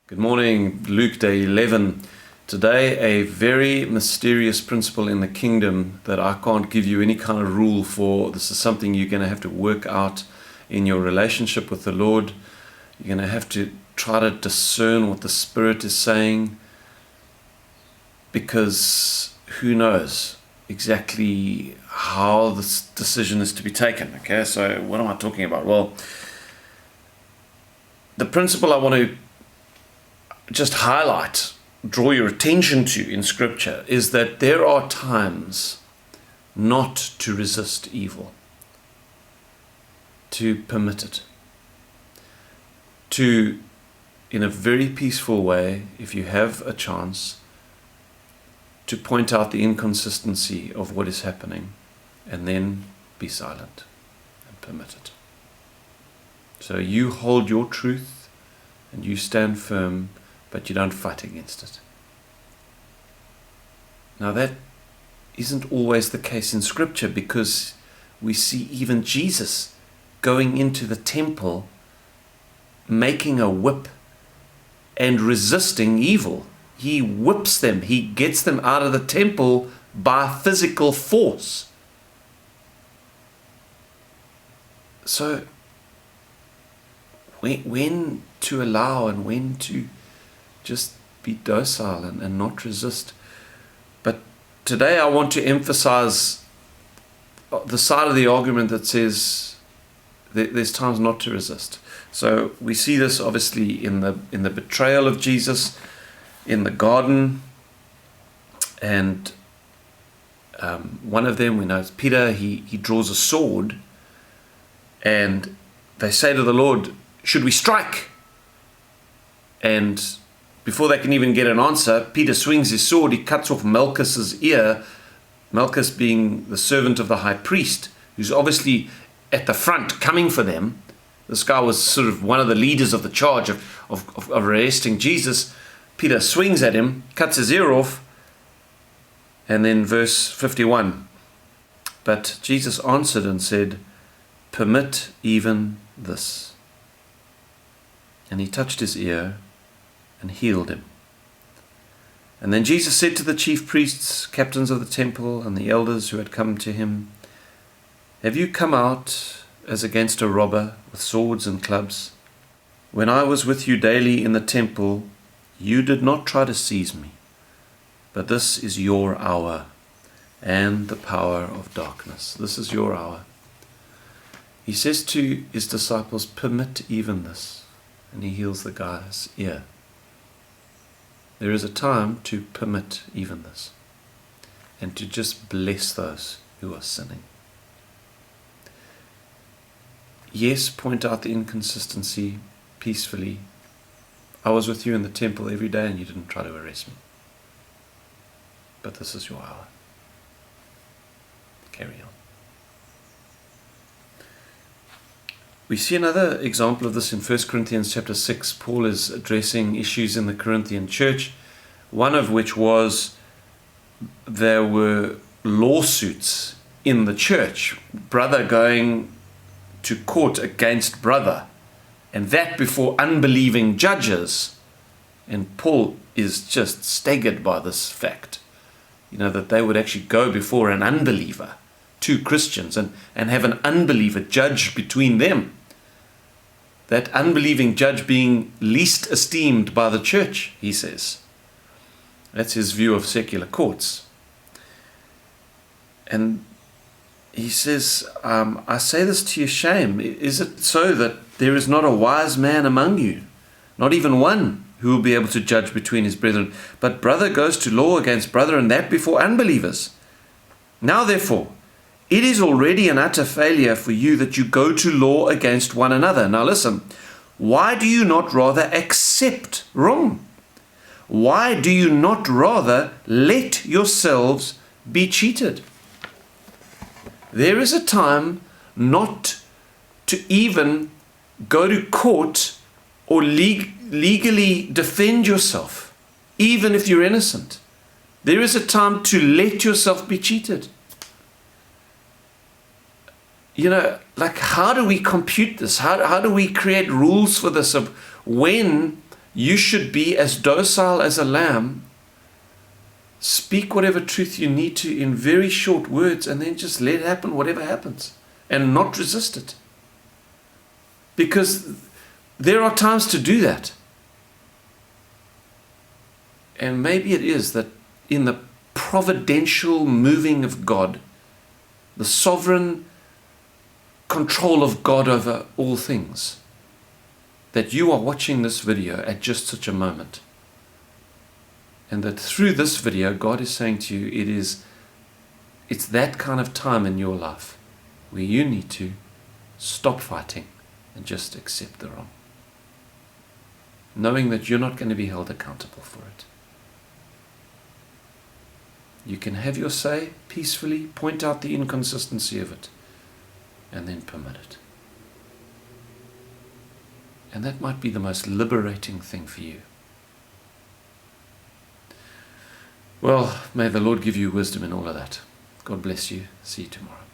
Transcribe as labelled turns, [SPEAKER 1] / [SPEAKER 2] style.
[SPEAKER 1] Good morning, Luke day 11. Today, a very mysterious principle in the kingdom that I can't give you any kind of rule for. This is something you're going to have to work out in your relationship with the Lord. You're going to have to try to discern what the Spirit is saying, because who knows exactly how this decision is to be taken. Okay, so what am I talking about? Well, the principle I want to just highlight, draw your attention to in Scripture, is that there are times not to resist evil, to permit it, to, in a very peaceful way, if you have a chance, to point out the inconsistency of what is happening, and then be silent and permit it. So you hold your truth and you stand firm, but you don't fight against it. Now that isn't always the case in Scripture, because we see even Jesus going into the temple, making a whip and resisting evil. He whips them, he gets them out of the temple by physical force. So when to allow and when to just be docile and not resist. But today I want to emphasize the side of the argument that says there's times not to resist. So we see this obviously in the betrayal of Jesus in the garden, and one of them, we know it's Peter, he draws a sword, and they say to the Lord, "Should we strike?" And before they can even get an answer, Peter swings his sword, he cuts off Malchus's ear, Malchus being the servant of the high priest, who's obviously at the front coming for them. This guy was sort of one of the leaders of the charge of arresting Jesus. Peter swings at him, cuts his ear off, and then verse 51. But Jesus answered and said, "Permit even this." And he touched his ear and healed him. And then Jesus said to the chief priests, captains of the temple, and the elders who had come to him, "Have you come out as against a robber with swords and clubs? When I was with you daily in the temple, you did not try to seize me, but this is your hour and the power of darkness." This is your hour. He says to his disciples, "Permit even this," and he heals the guy's ear. There is a time to permit even this, and to just bless those who are sinning. Yes, point out the inconsistency peacefully. I was with you in the temple every day and you didn't try to arrest me. But this is your hour. Carry on. We see another example of this in 1 Corinthians chapter 6. Paul is addressing issues in the Corinthian church, one of which was there were lawsuits in the church, brother going to court against brother, and that before unbelieving judges. And Paul is just staggered by this fact, that they would actually go before an unbeliever, two Christians, and have an unbeliever judge between them. That unbelieving judge being least esteemed by the church, he says. That's his view of secular courts. And he says, "I say this to your shame. Is it so that there is not a wise man among you, not even one, who will be able to judge between his brethren? But brother goes to law against brother, and that before unbelievers. Now therefore, it is already an utter failure for you that you go to law against one another." Now listen, why do you not rather accept wrong? Why do you not rather let yourselves be cheated? There is a time not to even go to court or legally defend yourself, even if you're innocent. There is a time to let yourself be cheated. How do we compute this? How do we create rules for this of when You should be as docile as a lamb. Speak whatever truth you need to in very short words, and then just let it happen, whatever happens, and not resist it. Because there are times to do that. And maybe it is that in the providential moving of God, the sovereign control of God over all things, that you are watching this video at just such a moment. And that through this video, God is saying to you, it's that kind of time in your life where you need to stop fighting and just accept the wrong, knowing that you're not going to be held accountable for it. You can have your say peacefully, point out the inconsistency of it, and then permit it. And that might be the most liberating thing for you. Well, may the Lord give you wisdom in all of that. God bless you. See you tomorrow.